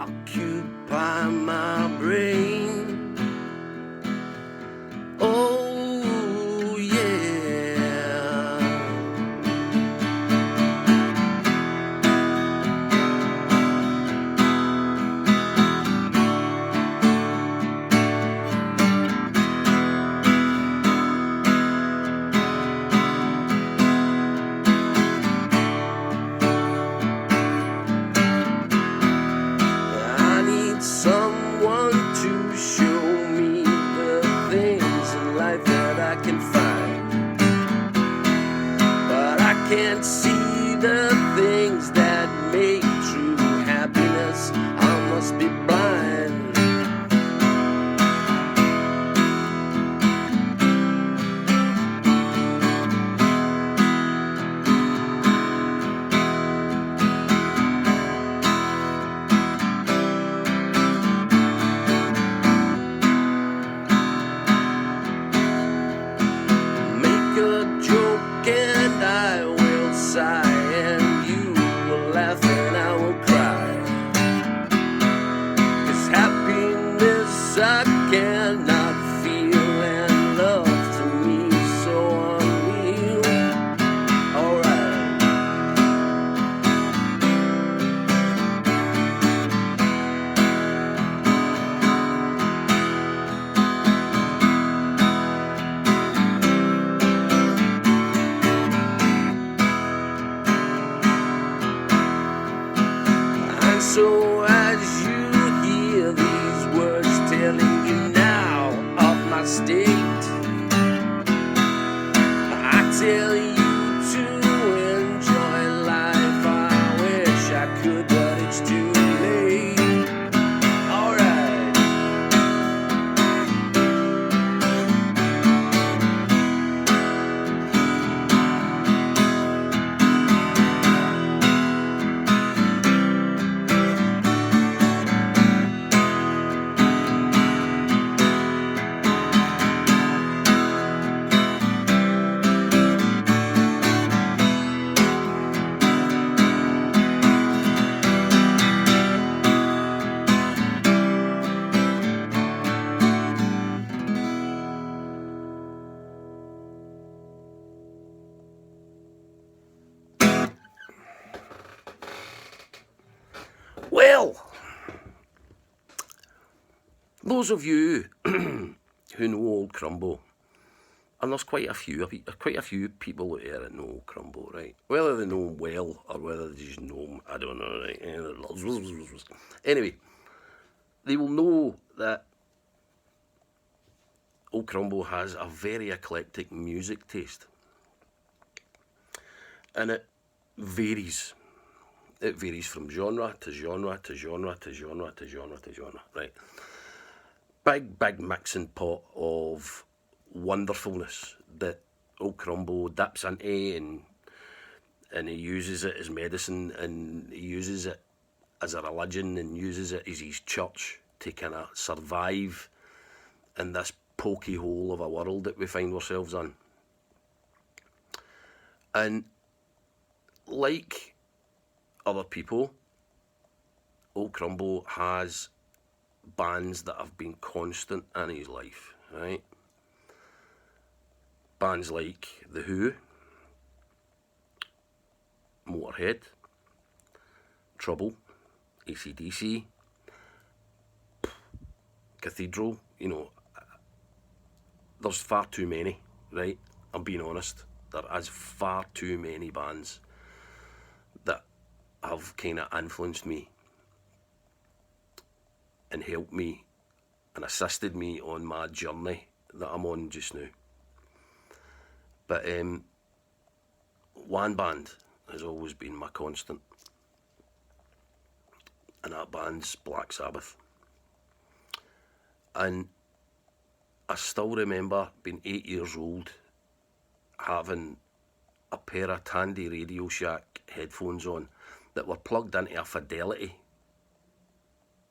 occupy my brain. Oh yeah. I need someone to show me the things in life that I can find, but I can't see the things that make true happiness. I must be blind. Make a joke and I will sigh, and you will laugh and I will cry. 'Cause happiness I cannot feel, and love to me is so unreal. Alright. And so as you hear these words telling you now of my state, I tell you to enjoy life. I wish I could, but it's too late. Alright. Well, those of you who know old Crumbo, and there's quite a few people out there that know old Crumbo, right? Whether they know him well or whether they just know him, I don't know, right? Anyway, they will know that old Crumbo has a very eclectic music taste, and it varies. It varies from genre to genre to genre to genre to genre to genre, right? Big mixing pot of wonderfulness that old Crumbo dips into, and he uses it as medicine, and he uses it as a religion, and uses it as his church to kind of survive in this pokey hole of a world that we find ourselves in. And like other people, old Crumbo has bands that have been constant in his life, right? Bands like The Who, Motorhead, Trouble, AC/DC, Cathedral, you know, there's far too many, right? I'm being honest. There is far too many bands that have kind of influenced me and helped me and assisted me on my journey that I'm on just now. But one band has always been my constant, and that band's Black Sabbath. And I still remember being 8 years old, having a pair of Tandy Radio Shack headphones on that were plugged into a Fidelity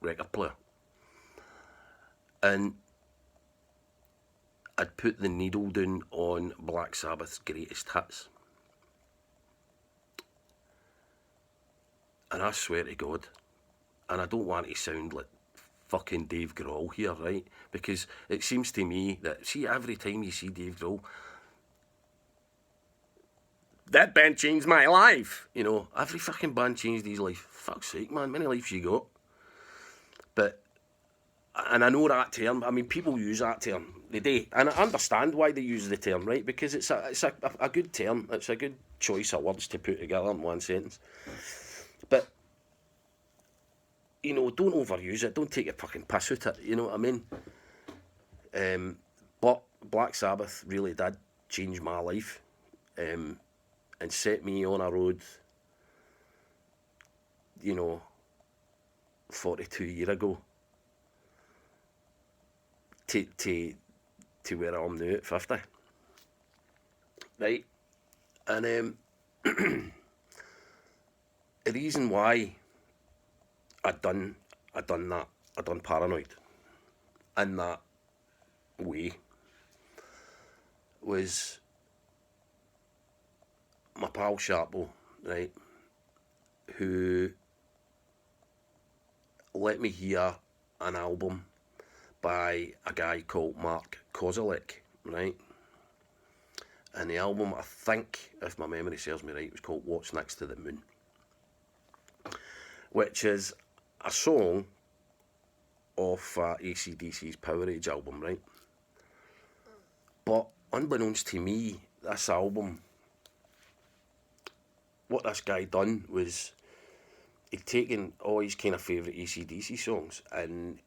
record player. And I'd put the needle down on Black Sabbath's Greatest Hits. And I swear to God, and I don't want to sound like fucking Dave Grohl here, right? Because it seems to me that, see, every time you see Dave Grohl, that band changed my life. You know, every fucking band changed his life. Fuck's sake, man, many lives you got. But, and I know that term, I mean, people use that term, they do. And I understand why they use the term, right? Because it's a good term. It's a good choice of words to put together in one sentence. But, you know, don't overuse it. Don't take a fucking piss with it. You know what I mean? But Black Sabbath really did change my life, and set me on a road, you know, 42 years ago, to where I am now at 50. Right? And the reason why I done Paranoid in that way was my pal Sharpo, right, who let me hear an album by a guy called Mark Kozelek, right? And the album, I think, if my memory serves me right, was called What's Next to the Moon, which is a song off AC/DC's Power Age album, right? But unbeknownst to me, this album, what this guy done was he'd taken all his kind of favourite AC/DC songs and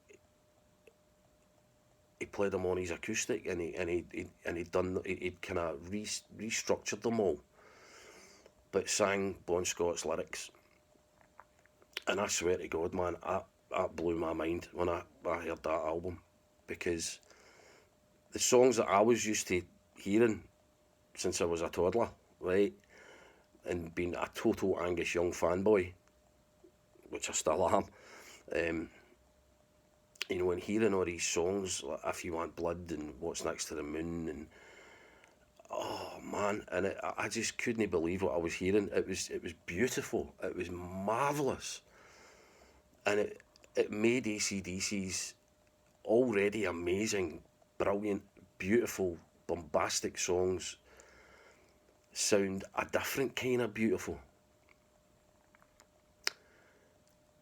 he played them on his acoustic, and he'd kind of restructured them all, but sang Bon Scott's lyrics. And I swear to God, man, that blew my mind when I heard that album, because the songs that I was used to hearing since I was a toddler, right, and being a total Angus Young fanboy, which I still am, you know, and hearing all these songs like If You Want Blood and What's Next to the Moon, and oh man, and I just couldn't believe what I was hearing. It was beautiful. It was marvellous, and it made AC/DC's already amazing, brilliant, beautiful, bombastic songs sound a different kind of beautiful.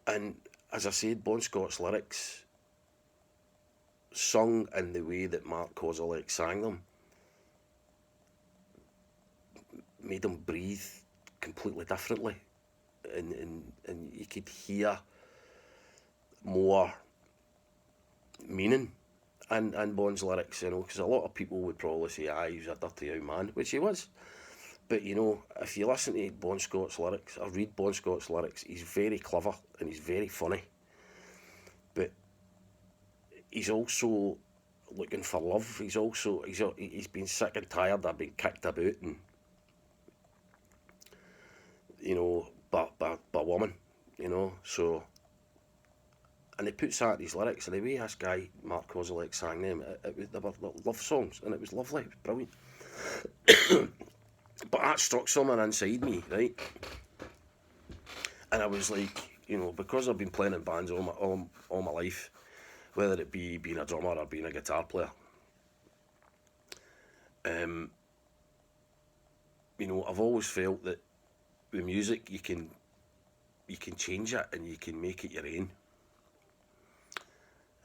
And as I said, Bon Scott's lyrics, sung in the way that Mark Kozelek sang them, made them breathe completely differently, and you could hear more meaning in Bon's lyrics, you know, because a lot of people would probably say, he was a dirty old man, which he was. But, you know, if you listen to Bon Scott's lyrics, or read Bon Scott's lyrics, he's very clever and he's very funny. But he's also looking for love. He's been sick and tired of being kicked about and, you know, by women, you know. So, and he puts that in his lyrics, and the way this guy Mark Kozelek sang them, they were love songs, and it was lovely, it was brilliant. But that struck something inside me, right? And I was like, you know, because I've been playing in bands all my life, whether it be being a drummer or being a guitar player, you know, I've always felt that with music you can change it and you can make it your own.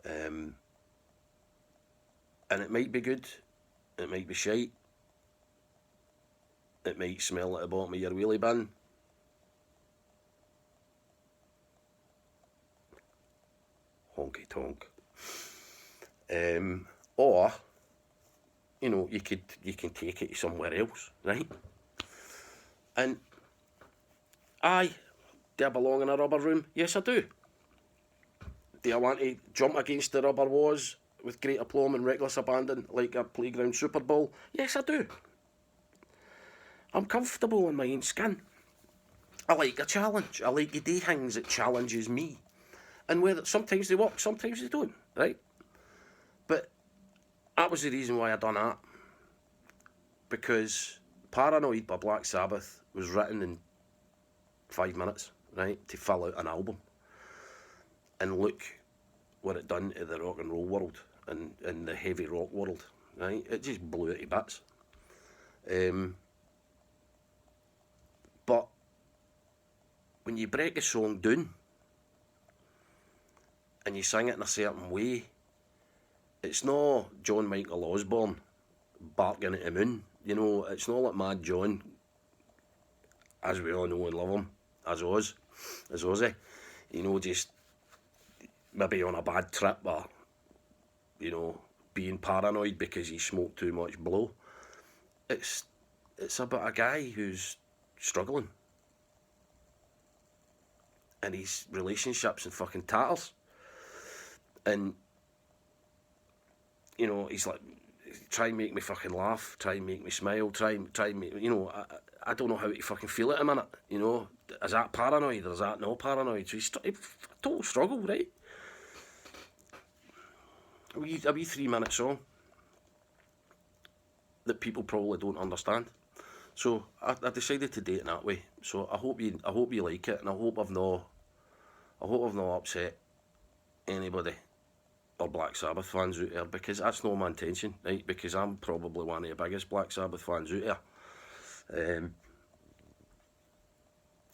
And it might be good, it might be shite, it might smell like the bottom of your wheelie bin. Honky tonk. Or, you know, you can take it somewhere else, right? And do I belong in a rubber room? Yes, I do. Do I want to jump against the rubber walls with great aplomb and reckless abandon like a playground Super Bowl? Yes, I do. I'm comfortable in my own skin. I like a challenge. I like to do things that challenges me. And whether sometimes they work, sometimes they don't, right? But that was the reason why I done that. Because Paranoid by Black Sabbath was written in 5 minutes, right, to fill out an album. and look what it done to the rock and roll world and the heavy rock world, right? It just blew it to bits. But when you break a song down and you sing it in a certain way, it's not John Michael Osborne barking at the moon. You know, it's not like Mad John, as we all know and love him, as Ozzy. You know, just maybe on a bad trip or, you know, being paranoid because he smoked too much blow. It's about a guy who's struggling. And his relationships in fucking tatters. And, you know, he's like, try and make me fucking laugh, try and make me smile, try and make, you know, I don't know how to fucking feel at a minute, you know. Is that paranoid or is that not paranoid? So he's a total struggle, right? A wee 3-minute song that people probably don't understand. So I decided to do it that way. So I hope you like it, and I hope I've not upset anybody or Black Sabbath fans out there, because that's not my intention, right? Because I'm probably one of the biggest Black Sabbath fans out there.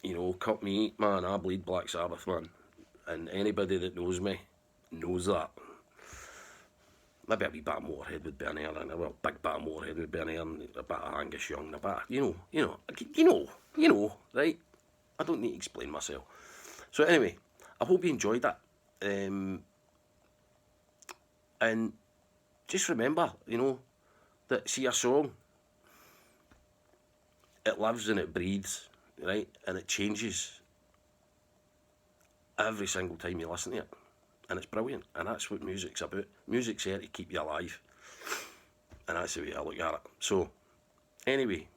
You know, cut me, man, I bleed Black Sabbath, man. And anybody that knows me knows that. Maybe a wee bit of Motorhead would be in there, and well, big bit of Motorhead would be in there, and a bit of Angus Young, a bit of, you know, right? I don't need to explain myself. So anyway, I hope you enjoyed that. And just remember, you know, that see a song, it lives and it breathes, right? And it changes every single time you listen to it. And it's brilliant. And that's what music's about. Music's here to keep you alive. And that's the way I look at it. So, anyway,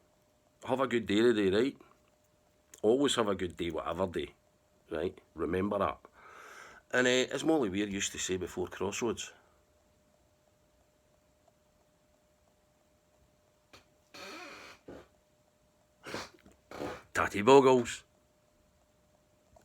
have a good day today, right? Always have a good day, whatever day, right? Remember that. And as Molly Weir used to say before Crossroads, Tatty Boggles.